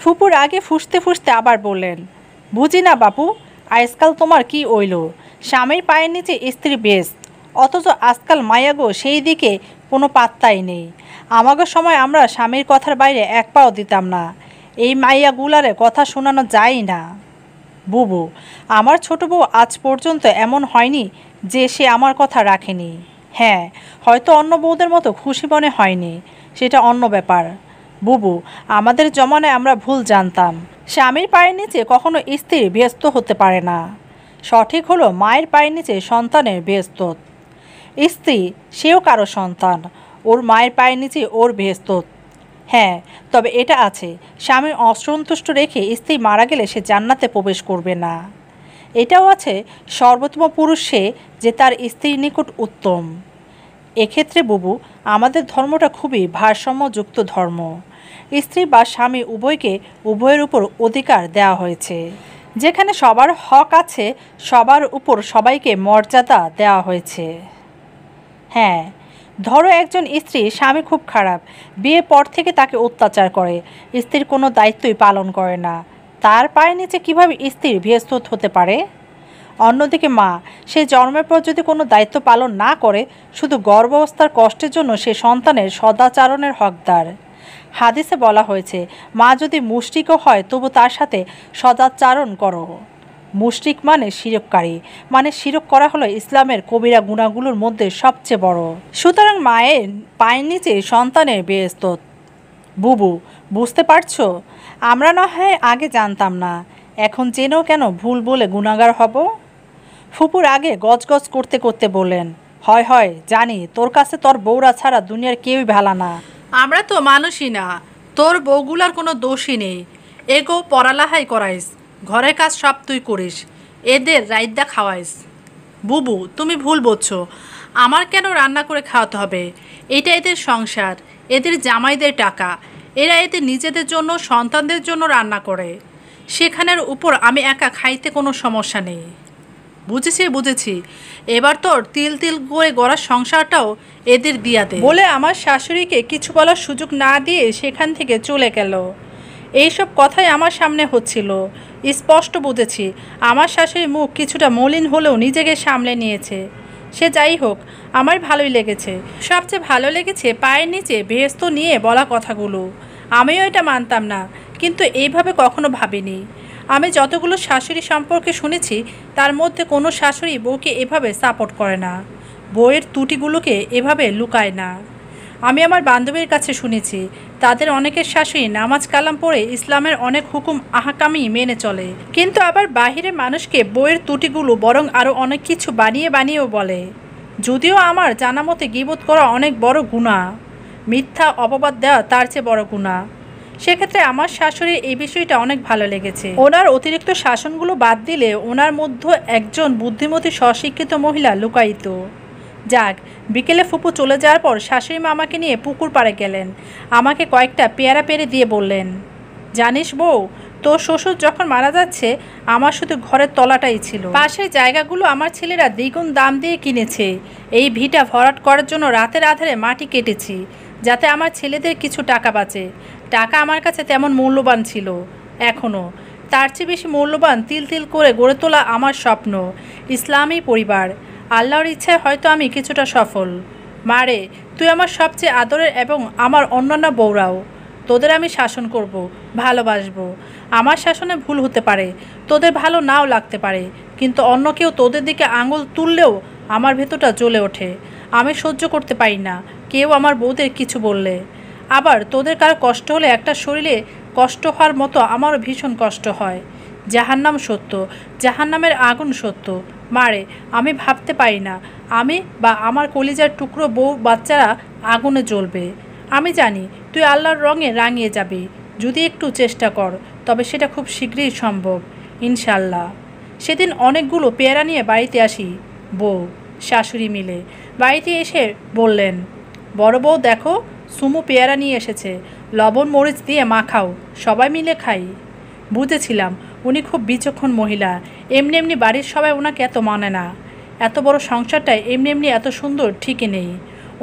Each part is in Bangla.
ফুপুর আগে ফুসতে ফুসতে আবার বললেন, বুঝি না বাপু, আজকাল তোমার কি হইল? স্বামীর পায়ের নিচে স্ত্রী বেস্ট, অথচ আজকাল মায়াগো সেই দিকে কোনো পাত্তাই নেই। আমাগো সময় আমরা স্বামীর কথার বাইরে এক পাও দিতাম না, এই মাইয়াগুলারে কথা শোনানো যায় না। বুবু, আমার ছোট বউ আজ পর্যন্ত এমন হয়নি যে সে আমার কথা রাখেনি। হ্যাঁ, হয়তো অন্য বউদের মতো খুশি মনে হয়নি, সেটা অন্য ব্যাপার। বুবু, আমাদের জমানায় আমরা ভুল জানতাম, স্বামীর পায়ের নিচে কখনো স্ত্রী ব্যস্ত হতে পারে না। সঠিক হলো মায়ের পায়ের নিচে সন্তানের ব্যস্ত। স্ত্রী সেও কারো সন্তান, ওর মায়ের পায়ের নিচে ওর ব্যস্ত। হ্যাঁ, তবে এটা আছে, স্বামী অসন্তুষ্ট রেখে স্ত্রী মারা গেলে সে জান্নাতে প্রবেশ করবে না। এটাও আছে, সর্বোত্তম পুরুষ সে যে তার স্ত্রীর নিকট উত্তম। এক্ষেত্রে বুবু, আমাদের ধর্মটা খুবই ভারসাম্যযুক্ত ধর্ম। স্ত্রী বা স্বামী উভয়কে উভয়ের উপর অধিকার দেওয়া হয়েছে। যেখানে সবার হক আছে, সবার উপর সবাইকে মর্যাদা দেওয়া হয়েছে। হ্যাঁ, ধরো একজন স্ত্রী স্বামী খুব খারাপ, বিয়ের পর থেকে তাকে অত্যাচার করে, স্ত্রীর কোনো দায়িত্বই পালন করে না, তার পায়ের নিচে কীভাবে স্ত্রীর ব্যস্ত হতে পারে? অন্যদিকে মা, সে জন্মের পর যদি কোনো দায়িত্ব পালন না করে, শুধু গর্ভাবস্থার কষ্টের জন্য সে সন্তানের সদাচারণের হকদার। হাদিসে বলা হয়েছে, মা যদি মুশরিকও হয় তবু তার সাথে সদাচারণ করো। মুশরিক মানে শিরককারী, মানে শিরক করা হলো ইসলামের কবিরা গুণাগুলোর মধ্যে সবচেয়ে বড়। সুতরাং মায়ের পায়ের নিচে সন্তানের ব্যস্ত। বুবু, বুঝতে পারছো? আমরা না হয় আগে জানতাম না, এখন জেনেও কেন ভুল বলে গুণাগার হব? ফুপুর আগে গজগজ করতে করতে বললেন, হয় হয় জানি, তোর কাছে তোর বউরা ছাড়া দুনিয়ার কেউই ভালো না। আমরা তো মানুষই না, তোর বউগুলার কোনো দোষই নেই। এগো পড়ালেখাই করাইস, ঘরের কাজ সব তুই করিস, এদের রাইদ্দা খাওয়াইস। বুবু, তুমি ভুল বলছো, আমার কেন রান্না করে খাওয়াতে হবে? এটা এদের সংসার, এদের জামাইদের টাকা, এরা এদের নিজেদের জন্য সন্তানদের জন্য রান্না করে, সেখানের উপর আমি একা খাইতে কোনো সমস্যা নেই। বুঝেছি বুঝেছি, এবার তোর তিল তিল করে গড়ার সংসারটাও এদের দিয়া দে বলে আমার শাশুড়িকে কিছু বলার সুযোগ না দিয়ে সেখান থেকে চলে গেল। এইসব কথাই আমার সামনে হচ্ছিল, স্পষ্ট বুঝেছি আমার শাশুড়ির মুখ কিছুটা মলিন হলেও নিজেকে সামলে নিয়েছে। সে যাই হোক, আমার ভালোই লেগেছে। সবচেয়ে ভালো লেগেছে পায়ের নিচে বেহেশত নিয়ে বলা কথাগুলো। আমিও এটা মানতাম না, কিন্তু এইভাবে কখনো ভাবিনি। আমি যতগুলো শাশুড়ি সম্পর্কে শুনেছি, তার মধ্যে কোনো শাশুড়ি বউকে এভাবে সাপোর্ট করে না, বউয়ের ত্রুটিগুলোকে এভাবে লুকায় না। আমি আমার বান্ধবীর কাছে শুনেছি, তাদের অনেকের শাশুড়ি নামাজ কালাম পড়ে ইসলামের অনেক হুকুম আহকামই মেনে চলে, কিন্তু আবার বাহিরে মানুষকে বউয়ের ত্রুটিগুলো বরং আরও অনেক কিছু বানিয়ে বানিয়েও বলে। যদিও আমার জানা মতে গীবত করা অনেক বড় গুনাহ, মিথ্যা অপবাদ দেওয়া তার চেয়ে বড় গুনাহ। সেক্ষেত্রে আমার শাশুড়ির এই বিষয়টা অনেক ভালো লেগেছে। ওনার অতিরিক্ত শাসনগুলো বাদ দিলে ওনার মধ্যে একজন বুদ্ধিমতী স্বশিক্ষিত মহিলা লুকায়িত। যাক, বিকেলে ফুপু চলে যাওয়ার পর শাশুড়ি মা আমাকে নিয়ে পুকুর পাড়ে গেলেন। আমাকে কয়েকটা পেয়ারা পেরে দিয়ে বললেন, জানিস বউ, তোর শ্বশুর যখন মারা যাচ্ছে আমার শুধু ঘরের তলাটাই ছিল, পাশের জায়গাগুলো আমার ছেলেরা দ্বিগুণ দাম দিয়ে কিনেছে। এই ভিটা ভরাট করার জন্য রাতের আধারে মাটি কেটেছি, যাতে আমার ছেলেদের কিছু টাকা বাঁচে। টাকা আমার কাছে তেমন মূল্যবান ছিল, এখনও তার চেয়ে বেশি মূল্যবান তিল তিল করে গড়ে তোলা আমার স্বপ্ন, ইসলামী পরিবার। আল্লাহর ইচ্ছায় হয়তো আমি কিছুটা সফল। মারে, তুই আমার সবচেয়ে আদরের এবং আমার অন্যান্য বউরাও। তোদের আমি শাসন করব, ভালোবাসবো। আমার শাসনে ভুল হতে পারে, তোদের ভালো নাও লাগতে পারে, কিন্তু অন্য কেউ তোদের দিকে আঙুল তুললেও আমার ভেতরটা জ্বলে ওঠে। আমি সহ্য করতে পারি না কেউ আমার বউদের কিছু বললে। আবার তোদের কারো কষ্ট হলে একটা শরীরে কষ্ট হওয়ার মতো আমারও ভীষণ কষ্ট হয়। জাহান্নাম সত্য, জাহান্নামের আগুন সত্য। মারে, আমি ভাবতে পারি না আমি বা আমার কলিজার টুকরো বউ বাচ্চারা আগুনে জ্বলবে। আমি জানি তুই আল্লাহর রঙে রাঙিয়ে যাবি, যদি একটু চেষ্টা কর, তবে সেটা খুব শীঘ্রই সম্ভব, ইনশাল্লাহ। সেদিন অনেকগুলো পেয়ারা নিয়ে বাড়িতে আসি বউ শাশুড়ি মিলে। বাড়িতে এসে বললেন, বড় বউ দেখো, সুমু পেয়ারা নিয়ে এসেছে, লবণ মরিচ দিয়ে মাখাও, সবাই মিলে খাই। বুঝেছিলাম উনি খুব বিচক্ষণ মহিলা, এমনি এমনি বাড়ির সবাই ওনাকে এত মানে না। এত বড় সংসারটায় এমনি এমনি এত সুন্দর ঠিকই নেই।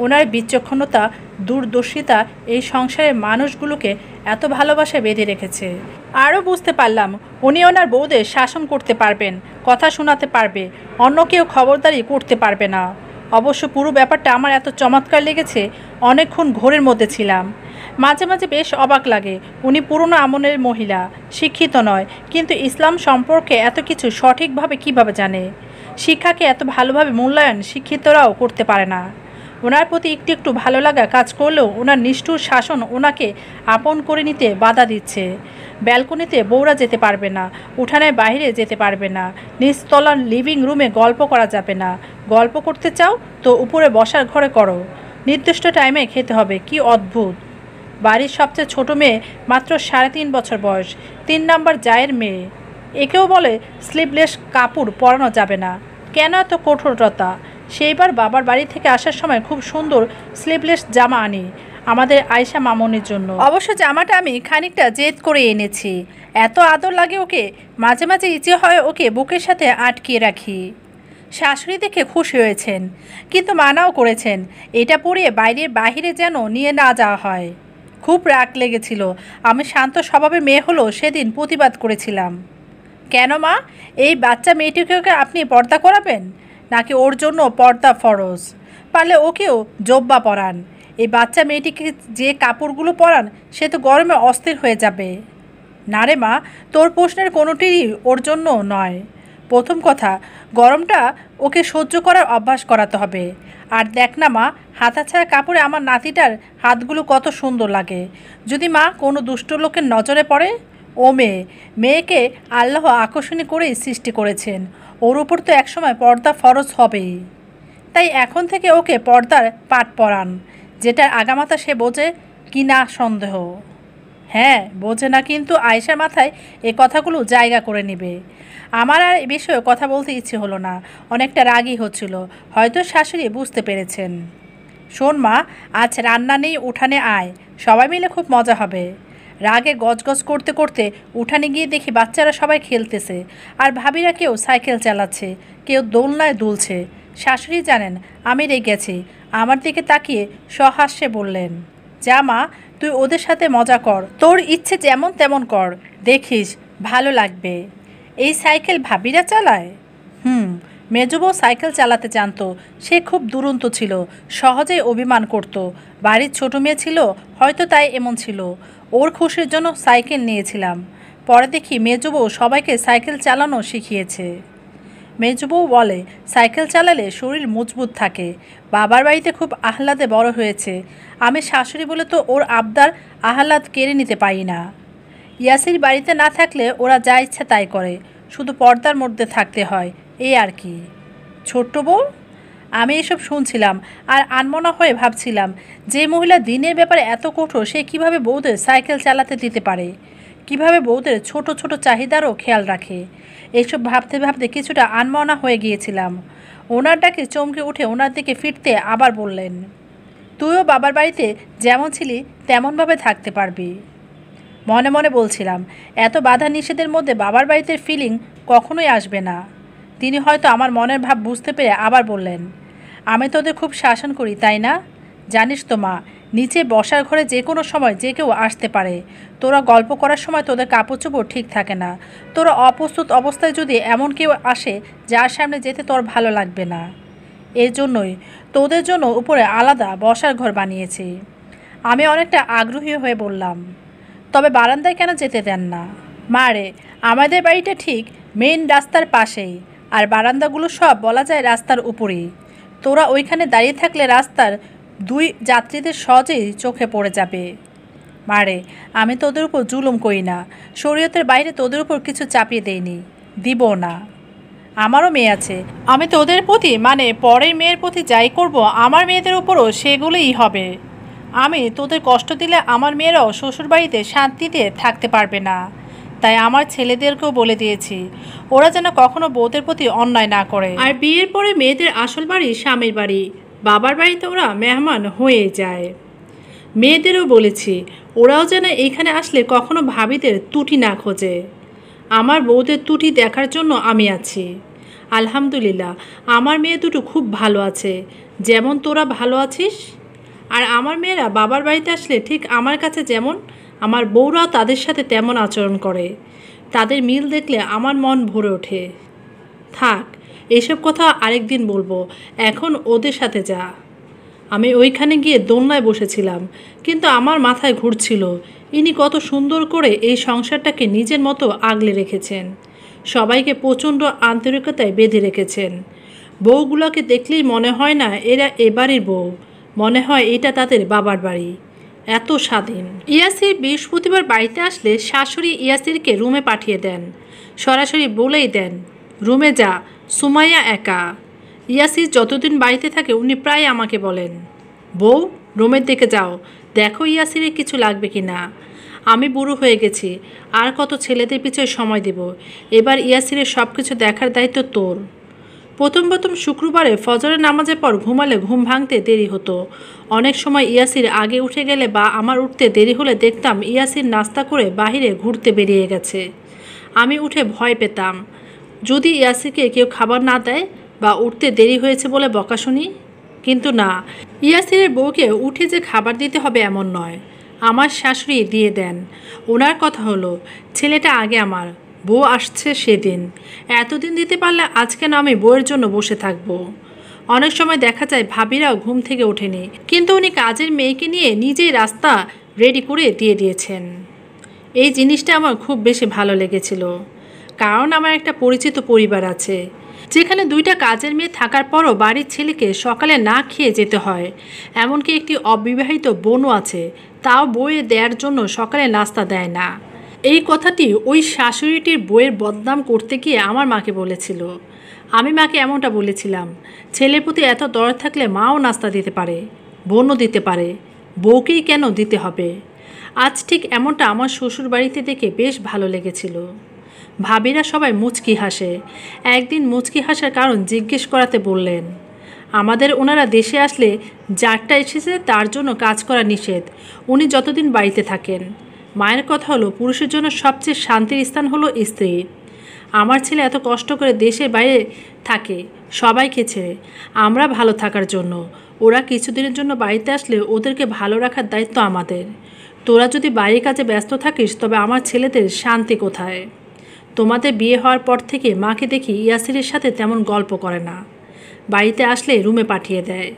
ওনার বিচক্ষণতা, দূরদর্শিতা এই সংসারের মানুষগুলোকে এত ভালোবাসায় বেঁধে রেখেছে। আরও বুঝতে পারলাম উনি ওনার বউদের শাসন করতে পারবেন, কথা শোনাতে পারবে, অন্য কেউ খবরদারি করতে পারবে না। অবশ্য পুরো ব্যাপারটা আমার এত চমৎকার লেগেছে, অনেকক্ষণ ঘোরের মধ্যে ছিলাম। মাঝে মাঝে বেশ অবাক লাগে, উনি পুরনো আমলের মহিলা, শিক্ষিত নয়, কিন্তু ইসলাম সম্পর্কে এত কিছু সঠিকভাবে কিভাবে জানে। শিক্ষাকে এত ভালোভাবে মূল্যায়ন শিক্ষিতরাও করতে পারে না। ওনার প্রতি একটু একটু ভালো লাগা কাজ করলেও ওনার নিষ্ঠুর শাসন ওনাকে আপন করে নিতে বাধা দিচ্ছে। ব্যালকনিতে বউরা যেতে পারবে না, উঠানের বাইরে যেতে পারবে না, নিচতলার লিভিং রুমে গল্প করা যাবে না। গল্প করতে চাও তো উপরে বসার ঘরে করো, নির্দিষ্ট টাইমে খেতে হবে। কি অদ্ভুত! বাড়ির সবচেয়ে ছোট মেয়ে, মাত্র 3.5 বছর বয়স, 3 নাম্বার জায়ের মেয়ে, একেও বলে স্লিভলেস কাপড় পরানো যাবে না। কেন এত কঠোরতা? সেইবার বাবার বাড়ি থেকে আসার সময় খুব সুন্দর স্লিভলেস জামা আনি আমাদের আয়শা মামনির জন্য। অবশ্য জামাটা আমি খানিকটা জেদ করে এনেছি, এত আদর লাগে ওকে, মাঝে মাঝে ইচ্ছে হয় ওকে বুকের সাথে আটকিয়ে রাখি। শাশুড়ি দেখে খুশি হয়েছেন, কিন্তু মানাও করেছেন এটা পরিয়ে বাহিরে যেন নিয়ে না যাওয়া হয়। খুব রাগ লেগেছিল। আমি শান্ত স্বভাবের মেয়ে হলেও সেদিন প্রতিবাদ করেছিলাম। কেন মা, এই বাচ্চা মেয়েটিকে আপনি পর্দা করাবেন নাকি ওর জন্য পর্দা ফরজ? পারলে ওকেও জব্বা পরান। এই বাচ্চা মেয়েটিকে যে কাপড়গুলো পরান সে তো গরমে অস্থির হয়ে যাবে। না রে মা, তোর প্রশ্নের কোনোটিই ওর জন্য নয়। প্রথম কথা, গরমটা ওকে সহ্য করার অভ্যাস করাতে হবে। আর দেখ না মা, হাতাছাড়া কাপড়ে আমার নাতিটার হাতগুলো কত সুন্দর লাগে। যদি মা কোনো দুষ্ট লোকের নজরে পড়ে? ও মেয়েকে আল্লাহ আকর্ষণী করেই সৃষ্টি করেছেন, ওর উপর তো একসময় পর্দা ফরজ হবেই। তাই এখন থেকে ওকে পর্দার পাঠ পড়ান। যেটার আগামাথা সে বোঝে কি না সন্দেহ। হ্যাঁ, বোঝে না, কিন্তু আয়েশার মাথায় এ কথাগুলো জায়গা করে নেবে। আমার আর এ বিষয়ে কথা বলতে ইচ্ছে হলো না, অনেকটা রাগই হচ্ছিল। হয়তো শাশুড়ি বুঝতে পেরেছেন। শোন মা, আজ রান্না নেই, উঠানে আয়, সবাই মিলে খুব মজা হবে। রাগে গজগজ করতে করতে উঠানে গিয়ে দেখি বাচ্চারা সবাই খেলতেছে, আর ভাবিরা কেউ সাইকেল চালাচ্ছে, কেউ দোলনায় দুলছে। শাশুড়ি জানেন আমি রেগেছি, আমার দিকে তাকিয়ে সহাস্যে বললেন, যা মা, তুই ওদের সাথে মজা কর, তোর ইচ্ছে যেমন তেমন কর, দেখিস ভালো লাগবে। এই সাইকেল ভাবিরা চালায়? মেজবউ সাইকেল চালাতে জানতো, সে খুব দুরন্ত ছিল, সহজেই অভিমান করত। বাড়ির ছোট মেয়ে ছিল, হয়তো তাই এমন ছিল। ওর খুশির জন্য সাইকেল নিয়েছিলাম। পরে দেখি মেজবউ সবাইকে সাইকেল চালানো শিখিয়েছে। মেজবউ বলে সাইকেল চালালে শরীর মজবুত থাকে। বাবার বাড়িতে খুব আহ্লাদে বড় হয়েছে। আমি শাশুড়ি বলে তো ওর আবদার আহ্লাদ কেড়ে নিতে পারি না। ইয়াসির বাড়িতে না থাকলে ওরা যা ইচ্ছা তাই করে, শুধু পর্দার মধ্যে থাকতে হয়, এই আর কি। ছোট্ট বউ? আমি এসব শুনছিলাম আর আনমনা হয়ে ভাবছিলাম, যে মহিলা দিনের ব্যাপারে এত কঠোর, সে কিভাবে বউদের সাইকেল চালাতে দিতে পারে, কিভাবে বউদের ছোট ছোট চাহিদারও খেয়াল রাখে। এইসব ভাবতে ভাবতে কিছুটা আনমনা হয়ে গিয়েছিলাম। ওনার ডাকে চমকে উঠে ওনার দিকে ফিরতে আবার বললেন, তুইও বাবার বাড়িতে যেমন ছিলি তেমনভাবে থাকতে পারবি। মনে মনে বলছিলাম, এত বাধা নিষেধের মধ্যে বাবার বাড়িতে ফিলিং কখনোই আসবে না। তিনি হয়তো আমার মনের ভাব বুঝতে পেরে আবার বললেন, আমি তোদের খুব শাসন করি তাই না? জানিস তো মা, নিচে বসার ঘরে যে কোনো সময় যে কেউ আসতে পারে। তোরা গল্প করার সময় তোদের কাপড় চোপড় ঠিক থাকে না। তোরা অপ্রস্তুত অবস্থায় যদি এমন কেউ আসে যার সামনে যেতে তোর ভালো লাগবে না। এর জন্যই তোদের জন্য উপরে আলাদা বসার ঘর বানিয়েছি। আমি অনেকটা আগ্রহী হয়ে বললাম, তবে বারান্দায় কেন যেতে দেন না? মা রে, আমাদের বাড়িটা ঠিক মেইন রাস্তার পাশেই, আর বারান্দাগুলো সব বলা যায় রাস্তার উপরেই। তোরা ওইখানে দাঁড়িয়ে থাকলে রাস্তার দুই যাত্রীদের সহজেই চোখে পড়ে যাবে। মারে, আমি তোদের উপর জুলুম করি না, শরীয়তের বাইরে তোদের উপর কিছু চাপিয়ে দেইনি, দিব না। আমারও মেয়ে আছে, আমি তোদের প্রতি মানে পরের মেয়ের প্রতি যাই করব, আমার মেয়েদের উপরও সেগুলোই হবে। আমি তোদের কষ্ট দিলে আমার মেয়েরাও শ্বশুরবাড়িতে শান্তিতে থাকতে পারবে না। তাই আমার ছেলেদেরকেও বলে দিয়েছি, ওরা যেন কখনো বউদের প্রতি অন্যায় না করে। আর বিয়ের পরে মেয়েদের আসল বাড়ি স্বামীর বাড়ি, বাবার বাড়িতে ওরা মেহমান হয়ে যায়। মেয়েদেরও বলেছি, ওরাও যেন এইখানে আসলে কখনো ভাবিদের ত্রুটি না খোঁজে। আমার বউদের ত্রুটি দেখার জন্য আমি আছি। আলহামদুলিল্লাহ, আমার মেয়ে দুটো খুব ভালো আছে, যেমন তোরা ভালো আছিস। আর আমার মেয়েরা বাবার বাড়িতে আসলে ঠিক আমার কাছে যেমন, আমার বউরাও তাদের সাথে তেমন আচরণ করে। তাদের মিল দেখলে আমার মন ভরে ওঠে। থাক, এসব কথা আরেকদিন বলবো, এখন ওদের সাথে যা। আমি ওইখানে গিয়ে দোলনায় বসেছিলাম, কিন্তু আমার মাথায় ঘুরছিল ইনি কত সুন্দর করে এই সংসারটাকে নিজের মতো আগলে রেখেছেন, সবাইকে প্রচণ্ড আন্তরিকতায় বেঁধে রেখেছেন। বউগুলোকে দেখলেই মনে হয় না এরা এ বাড়ির বউ, মনে হয় এটা তাদের বাবার বাড়ি, এত স্বাধীন। ইয়াসির বৃহস্পতিবার বাড়িতে আসলে শাশুড়ি ইয়াসিরকে রুমে পাঠিয়ে দেন, সরাসরি বলেই দেন রুমে যা, সুমাইয়া একা। ইয়াসির যতদিন বাড়িতে থাকে উনি প্রায় আমাকে বলেন, বউ রুমের দিকে যাও, দেখো ইয়াসিরের কিছু লাগবে কি না। আমি বুড়ো হয়ে গেছি, আর কত ছেলেদের পিছনে সময় দেব, এবার ইয়াসিরের সব কিছু দেখার দায়িত্ব তোর। প্রথম শুক্রবারে ফজরের নামাজের পর ঘুমালে ঘুম ভাঙতে দেরি হতো। অনেক সময় ইয়াসির আগে উঠে গেলে বা আমার উঠতে দেরি হলে দেখতাম ইয়াসির নাস্তা করে বাহিরে ঘুরতে বেরিয়ে গেছে। আমি উঠে ভয় পেতাম, যদি ইয়াসিরকে কেউ খাবার না দেয় বা উঠতে দেরি হয়েছে বলে বকা শুনি। কিন্তু না, ইয়াসিরের বউকে উঠে যে খাবার দিতে হবে এমন নয়, আমার শাশুড়ি দিয়ে দেন। ওনার কথা হলো, ছেলেটা আগে আমার, বউ আসছে সেদিন, এতদিন দিতে পারলে আজকে না আমি বউয়ের জন্য বসে থাকবো। অনেক সময় দেখা যায় ভাবিরাও ঘুম থেকে ওঠেনি, কিন্তু উনি কাজের মেয়েকে নিয়ে নিজেই রাস্তা রেডি করে দিয়ে দিয়েছেন। এই জিনিসটা আমার খুব বেশি ভালো লেগেছিল, কারণ আমার একটা পরিচিত পরিবার আছে যেখানে দুইটা কাজের মেয়ে থাকার পরও বাড়ির ছেলেকে সকালে না খেয়ে যেতে হয়। এমনকি একটি অবিবাহিত বোনও আছে, তাও বউয়ে দেওয়ার জন্য সকালে নাস্তা দেয় না। এই কথাটি ওই শাশুড়িটির বউয়ের বদনাম করতে গিয়ে আমার মাকে বলেছিল। আমি মাকে এমনটা বলেছিলাম, ছেলের প্রতি এত দরদ থাকলে মাও নাস্তা দিতে পারে, বোনও দিতে পারে, বউকেই কেন দিতে হবে। আজ ঠিক এমনটা আমার শ্বশুর বাড়িতে দেখে বেশ ভালো লেগেছিল। ভাবিরা সবাই মুচকি হাসে। একদিন মুচকি হাসার কারণ জিজ্ঞেস করাতে বললেন, আমাদের ওনারা দেশে আসলে যারটা এসেছে তার জন্য কাজ করা নিষেধ, উনি যতদিন বাড়িতে থাকেন। মায়ের কথা হলো, পুরুষের জন্য সবচেয়ে শান্তির স্থান হলো স্ত্রী। আমার ছেলে এত কষ্ট করে দেশের বাইরে থাকে সবাইকে ছেড়ে, আমরা ভালো থাকার জন্য। ওরা কিছুদিনের জন্য বাড়িতে আসলে ওদেরকে ভালো রাখার দায়িত্ব আমাদের। তোরা যদি বাড়ির কাজে ব্যস্ত থাকিস তবে আমার ছেলেদের শান্তি কোথায়? তোমাদের বিয়ে হওয়ার পর থেকে মাকে দেখি ইয়াসিরের সাথে তেমন গল্প করে না, বাড়িতে আসলে রুমে পাঠিয়ে দেয়।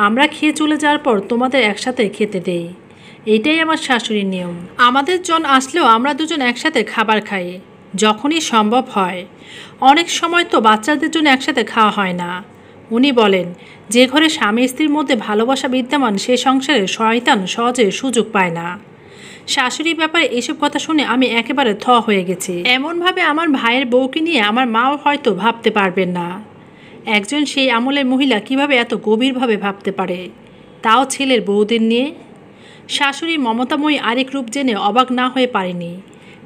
আমরা খেয়ে চলে যাওয়ার পর তোমাদের একসাথে খেতে দেই, এইটাই আমার শাশুড়ির নিয়ম। আমাদের জন আসলেও আমরা দুজন একসাথে খাবার খাই যখনই সম্ভব হয়। অনেক সময় তো বাচ্চাদের জন্য একসাথে খাওয়া হয় না। উনি বলেন, যে ঘরে স্বামী স্ত্রীর মধ্যে ভালোবাসা বিদ্যমান সে সংসারে শয়তান সহজে সুযোগ পায় না। শাশুড়ির ব্যাপারে এসব কথা শুনে আমি একেবারে থ হয়ে গেছি। এমনভাবে আমার ভাইয়ের বউকে নিয়ে আমার মাও হয়তো ভাবতে পারবেন না। একজন সেই আমলের মহিলা কিভাবে এত গভীরভাবে ভাবতে পারে, তাও ছেলের বউদের নিয়ে। শাশুড়ির মমতাময়ী আরেক রূপ জেনে অবাক না হয়ে পারেনি।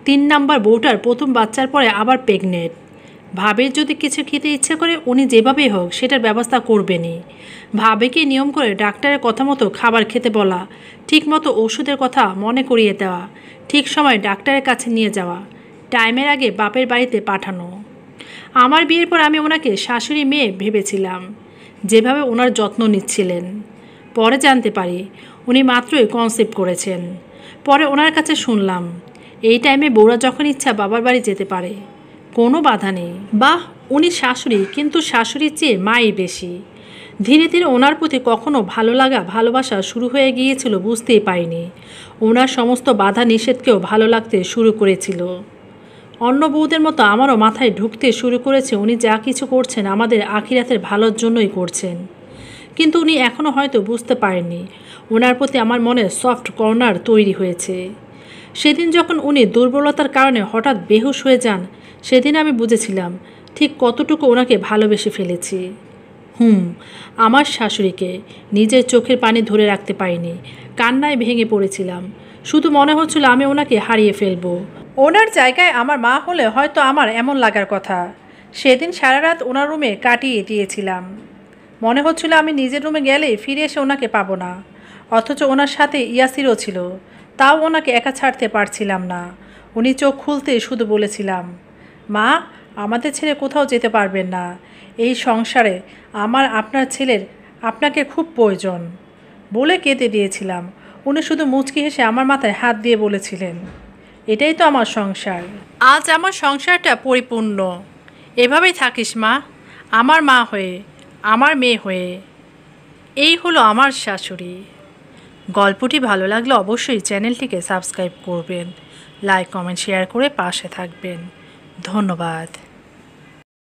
3 নাম্বার বউটার প্রথম বাচ্চার পরে আবার প্রেগনেন্ট। ভাবের যদি কিছু খেতে ইচ্ছে করে উনি যেভাবেই হোক সেটার ব্যবস্থা করবেনই। ভাবেকে নিয়ম করে ডাক্তারের কথা মতো খাবার খেতে বলা, ঠিক মতো ওষুধের কথা মনে করিয়ে দেওয়া, ঠিক সময় ডাক্তারের কাছে নিয়ে যাওয়া, টাইমের আগে বাপের বাড়িতে পাঠানো। আমার বিয়ের পর আমি ওনাকে শাশুড়ি মেয়ে ভেবেছিলাম, যেভাবে ওনার যত্ন নিচ্ছিলেন। পরে জানতে পারি উনি মাত্রই কনসেপ্ট করেছেন। পরে ওনার কাছে শুনলাম, এই টাইমে বউরা যখন ইচ্ছা বাবার বাড়ি যেতে পারে, কোনো বাধা নেই। বাহ, উনি শাশুড়ি, কিন্তু শাশুড়ির চেয়ে মাই বেশি। ধীরে ধীরে ওনার প্রতি কখনো ভালো লাগা ভালোবাসা শুরু হয়ে গিয়েছিল বুঝতেই পারিনি। ওনার সমস্ত বাধা নিষেধকেও ভালো লাগতে শুরু করেছিল। অন্য বউদের মতো আমারও মাথায় ঢুকতে শুরু করেছে উনি যা কিছু করছেন আমাদের আখিরাতের ভালোর জন্যই করছেন। কিন্তু উনি এখনও হয়তো বুঝতে পারেননি ওনার প্রতি আমার মনে সফট কর্নার তৈরি হয়েছে। সেদিন যখন উনি দুর্বলতার কারণে হঠাৎ বেহুশ হয়ে যান, সেদিন আমি বুঝেছিলাম ঠিক কতটুকু ওনাকে ভালোবেসে ফেলেছি। আমার শাশুড়িকে নিজের চোখের পানি ধরে রাখতে পারিনি, কান্নায় ভেঙে পড়েছিলাম। শুধু মনে হচ্ছিল আমি ওনাকে হারিয়ে ফেলবো। ওনার জায়গায় আমার মা হলে হয়তো আমার এমন লাগার কথা। সেদিন সারা রাত ওনার রুমে কাটিয়ে দিয়েছিলাম। মনে হচ্ছিল আমি নিজের রুমে গেলে ফিরে এসে ওনাকে পাবো না। অথচ ওনার সাথে ইয়াসিরও ছিল, তাও ওনাকে একা ছাড়তে পারছিলাম না। উনি চোখ খুলতে শুধু বলেছিলাম, মা আমাদের ছেড়ে কোথাও যেতে পারবেন না, এই সংসারে আমার আপনার ছেলের আপনাকে খুব প্রয়োজন বলে কেঁদে দিয়েছিলাম। উনি শুধু মুচকি হেসে আমার মাথায় হাত দিয়ে বলেছিলেন, এটাই তো আমার সংসার। আজ আমার সংসারটা পরিপূর্ণ। এভাবেই থাকিস মা, আমার মা হয়ে, আমার মেয়ে হয়ে। এই হলো আমার শাশুড়ি। গল্পটি ভালো লাগলে অবশ্যই চ্যানেলটিকে সাবস্ক্রাইব করবেন, লাইক কমেন্ট শেয়ার করে পাশে থাকবেন। ধন্যবাদ।